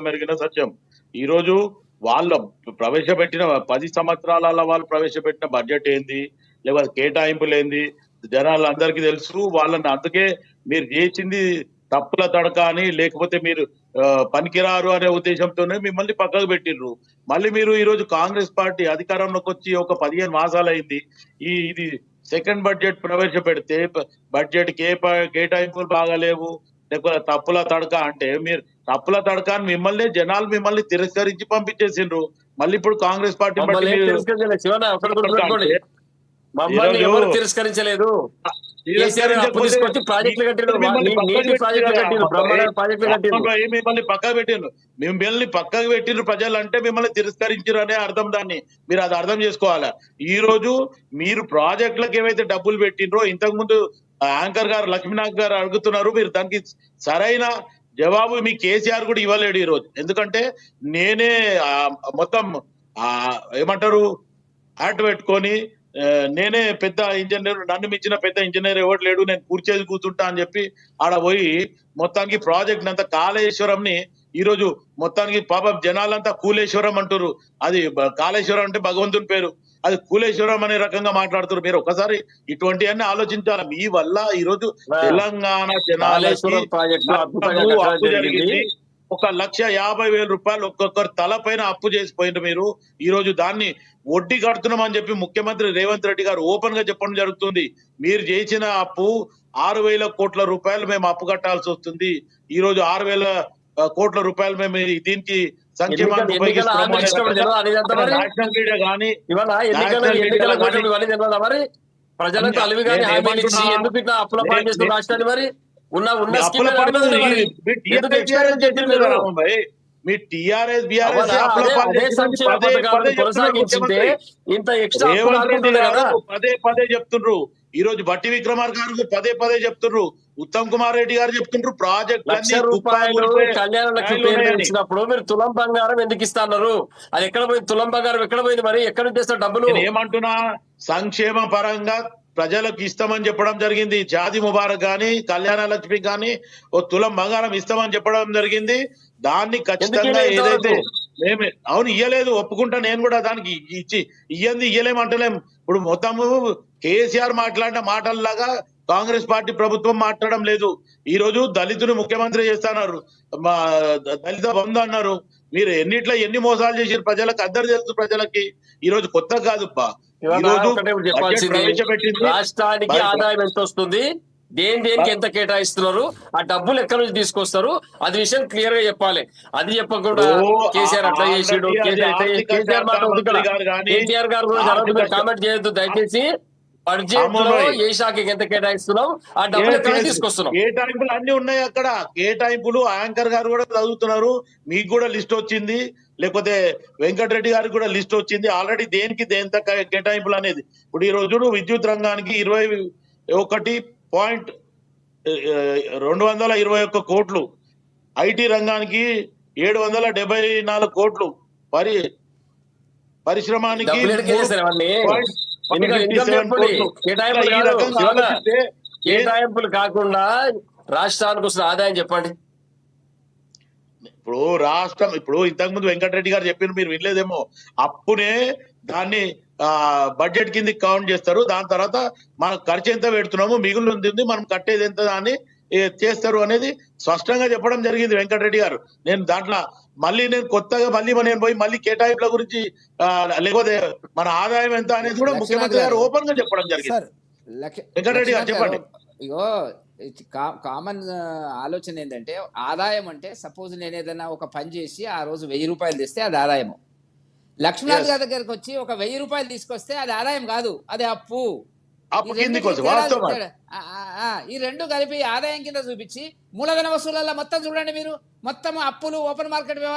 మెరిగిన సత్యం. ఈరోజు వాళ్ళు ప్రవేశపెట్టిన 10 సంవత్సరాలలో వాళ్ళు ప్రవేశపెట్టిన బడ్జెట్ ఏంది? లేకపోతే కేటాయింపులేంది? జనాలందరికీ తెలుసు. వాళ్ళని అందుకే మీరు చేసింది తప్పుల తడక అని, లేకపోతే మీరు పనికిరారు అనే ఉద్దేశంతోనే మిమ్మల్ని పక్కకు పెట్టిర్రు. మళ్ళీ మీరు ఈరోజు కాంగ్రెస్ పార్టీ అధికారంలోకి వచ్చి ఒక 15 మాసాలైంది. ఇది సెకండ్ బడ్జెట్ ప్రవేశపెడితే బడ్జెట్ కేటాయింపులు బాగాలేవు, లేకపోతే తప్పుల తడక అంటే మీరు తప్పుల తడక అని జనాలు మిమ్మల్ని తిరస్కరించి పంపించేసిండ్రు. మళ్ళీ ఇప్పుడు కాంగ్రెస్ పార్టీ బట్టి మమ్మల్ని ఎవరు తిరస్కరించలేదు. మిమ్మల్ని పక్కకు పెట్టిండ్రు. మిమ్మల్ని పక్కకు పెట్టిండ్రు ప్రజలు అంటే మిమ్మల్ని తిరస్కరించారు అనే అర్థం. దాన్ని మీరు అది అర్థం చేసుకోవాలా. ఈ రోజు మీరు ప్రాజెక్టులకు ఏవైతే డబ్బులు పెట్టిండ్రో, ఇంతకు ముందు యాంకర్ గారు లక్ష్మీనాథ్ గారు అడుగుతున్నారు, మీరు దానికి సరైన జవాబు మీ కేసీఆర్ కూడా ఇవ్వలేడు ఈ రోజు. ఎందుకంటే నేనే మొత్తం ఏమంటారు ఆట పెట్టుకొని నేనే పెద్ద ఇంజనీర్, నన్ను మించిన పెద్ద ఇంజనీర్ ఎవరు లేడు, నేను కూర్చేది కూర్చుంటా అని చెప్పి ఆడ పోయి మొత్తానికి ప్రాజెక్ట్ అంతా కాళేశ్వరం ని ఈ రోజు మొత్తానికి పాపం జనాలంతా కూలేశ్వరం అంటారు. అది కాళేశ్వరం అంటే భగవంతుని పేరు, అది కూలేశ్వరం అనే రకంగా మాట్లాడుతారు. మీరు ఒకసారి ఇటువంటివన్నీ ఆలోచించాలి. మీ వల్ల ఈ రోజు తెలంగాణ జనాలకి అప్పు జరిగింది. 1,50,000 రూపాయలు ఒక్కొక్కరు తల పైన అప్పు చేసిపోయింది. మీరు ఈ రోజు దాన్ని వడ్డీ కడుతున్నామని చెప్పి ముఖ్యమంత్రి రేవంత్ రెడ్డి గారు ఓపెన్ గా చెప్పడం జరుగుతుంది. మీరు చేసిన అప్పు 6,000 కోట్ల రూపాయలు మేము అప్పు కట్టాల్సి వస్తుంది. ఈ రోజు 6,000 కోట్ల రూపాయలు మేము దీనికి సంక్షేమానికి ఉపయోగిస్తున్నాం. ప్రజలకు అలివి కానీ ఎందుకు ఇట్లా అప్పుల పాలు చేస్తున్న రాష్ట్రాన్ని మరి మీ టీఆర్ఎస్ పదే పదే చెప్తుండ్రు. ఈ రోజు బట్టి విక్రమార్ గారు పదే పదే చెప్తుండ్రు, ఉత్తమ్ కుమార్ రెడ్డి గారు చెప్తుండ్రు ప్రాజెక్ట్ కళ్యాణ లక్ష్మి పేరు ఇచ్చినప్పుడు మీరు తులం బంగారం ఎందుకు ఇస్తున్నారు? అది ఎక్కడ పోయింది? తులం బంగారం ఎక్కడ పోయింది? మరి ఎక్కడ నుంచి తెస్తారు డబ్బులు? ఏమంటున్నా, సంక్షేమ పరంగా ప్రజలకు ఇస్తామని చెప్పడం జరిగింది. జాది ముబారక్ గాని కళ్యాణ లక్ష్మి గాని ఓ తులం బంగారం ఇస్తామని చెప్పడం జరిగింది. దాన్ని ఖచ్చితంగా ఏదైతే మేము అవును ఇయ్యలేదు, ఒప్పుకుంటా నేను కూడా. దానికి ఇయ్యలేమంటలేం. ఇప్పుడు మొత్తము కేసీఆర్ మాట్లాడిన మాటల్లాగా కాంగ్రెస్ పార్టీ ప్రభుత్వం మాట్లాడడం లేదు. ఈ రోజు దళితుని ముఖ్యమంత్రి చేస్తున్నారు, దళిత బంధు అన్నారు. మీరు ఎన్ని మోసాలు చేసారు ప్రజలకు అందరు తెలుసు. ప్రజలకి ఈ రోజు కొత్త కాదు. రాష్ట్రానికి ఆదాయం ఎంత వస్తుంది, దేనికి ఎంత కేటాయిస్తున్నారు, ఆ డబ్బులు ఎక్కడి నుంచి తీసుకొస్తారు, అది విషయం క్లియర్ గా చెప్పాలి. అది చెప్పకుండా కేసీఆర్ అట్లా చేసాడు, కేసీఆర్ మాట కేటీఆర్ గారు కూడా కామెంట్ చేయొద్దు దయచేసి. బడ్జెట్ లో ఏ శాఖకి ఎంత కేటాయిస్తున్నాం, ఆ డబ్బులు ఎక్కడ తీసుకొస్తున్నాం. కేటాయింపులు అన్ని ఉన్నాయి అక్కడ. కేటాయింపులు యాంకర్ గారు కూడా చదువుతున్నారు, మీకు కూడా లిస్ట్ వచ్చింది, లేకపోతే వెంకటరెడ్డి గారికి కూడా లిస్ట్ వచ్చింది ఆల్రెడీ. దేనికి దేంత కేటాయింపులు అనేది ఇప్పుడు ఈ రోజు విద్యుత్ రంగానికి 21,221 కోట్లు, ఐటీ రంగానికి 774 కోట్లు, పరిశ్రమానికి కేటాయింపులు కాకుండా రాష్ట్రానికి వస్తున్న ఆదాయం చెప్పండి. ఇప్పుడు రాష్ట్రం ఇంతకు ముందు వెంకటరెడ్డి గారు చెప్పిన మీరు వినలేదేమో, అప్పునే దాన్ని బడ్జెట్ కింద కౌంట్ చేస్తారు. దాని తర్వాత మనం ఖర్చు ఎంత పెడుతున్నాము, మిగులు ఉంది, మనం కట్టేది ఎంత అని చేస్తారు అనేది స్పష్టంగా చెప్పడం జరిగింది వెంకటరెడ్డి గారు. నేను దాంట్లో నేను కొత్తగా నేను పోయి మళ్ళీ కేటాయింపుల గురించి లేకపోతే మన ఆదాయం ఎంత అనేది కూడా ముఖ్యమంత్రి గారు ఓపెన్ గా చెప్పడం జరిగింది. వెంకటరెడ్డి గారు చెప్పండి. ఇగో కామన్ ఆలోచన ఏంటంటే, ఆదాయం అంటే సపోజ్ నేను ఏదైనా ఒక పని చేసి ఆ రోజు 1,000 రూపాయలు తెస్తే అది ఆదాయము. లక్ష్మీనాథ్ గారి దగ్గరకు వచ్చి ఒక 1,000 రూపాయలు తీసుకొస్తే అది ఆదాయం కాదు, అది అప్పు. ఈ రెండు కలిపి ఆదాయం కింద చూపించి మూలధన వసూళ్లలో మొత్తం చూడండి మీరు, మొత్తం అప్పులు, ఓపెన్ మార్కెట్